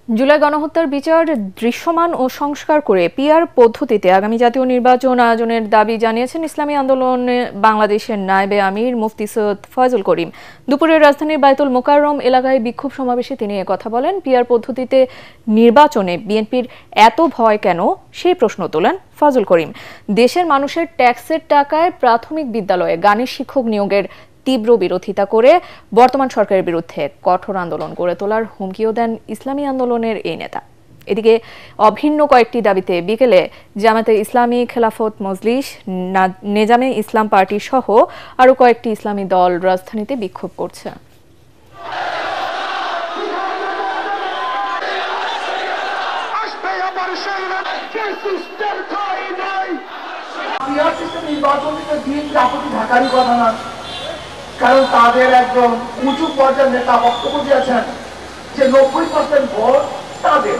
জুলাই গণহত্যার বিচার দৃশ্যমান ও সংস্কার করে পিআর পদ্ধতিতে আগামী জাতীয় নির্বাচন আয়োজনের দাবি জানিয়েছেন ইসলামী আন্দোলন বাংলাদেশের নায়েবে আমির মুফতি সৈয়দ ফয়জুল করিম। দুপুরে রাজধানীর বায়তুল মোকাররম এলাকায় বিক্ষোভ সমাবেশে তিনি একথা বলেন। পিআর পদ্ধতিতে নির্বাচনে বিএনপির এত ভয় কেন, সেই প্রশ্ন তোলেন ফয়জুল করিম। দেশের মানুষের ট্যাক্সের টাকায় প্রাথমিক বিদ্যালয়ে গানের শিক্ষক নিয়োগের তীব্র বিরোধিতা করে বর্তমান সরকারের বিরুদ্ধে কঠোর আন্দোলন গড়ে তোলার হুমকিও দেন ইসলামী আন্দোলনের এই নেতা। এদিকে অভিন্ন কয়েকটি দাবিতে বিকেলে জামায়াতে ইসলামী, খেলাফত মজলিস, নেজামে ইসলাম পার্টি সহ আরও কয়েকটি ইসলামী দল রাজধানীতে বিক্ষোভ করছে। কারণ তাদের একজন উঁচু পর্যায়ের নেতা বক্তব্য দিয়েছেন যে 90% ভোট তাদের।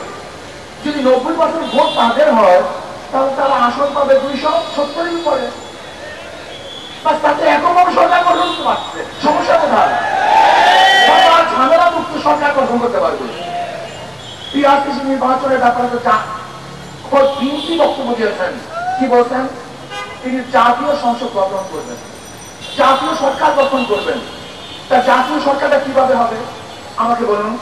যদি 90% ভোট তাদের হয় তাহলে তারা আসন পাবে 270-এর উপরে। তাতে এককভাবে সরকার গঠন করতে পারছে, সমস্যা কোথায়? ঝামেলা মুক্ত সরকার গঠন করতে পারবে। পিআরটিসি নির্বাচনের ব্যাপারে তো বিএনপি বক্তব্য দিয়েছেন, কি বলছেন? তিনি জাতীয় সংসদ গঠন করবেন, জাতীয় সরকার গঠন করবেন। তা জাতীয় সরকারটা কিভাবে হবে আমাকে বলুন।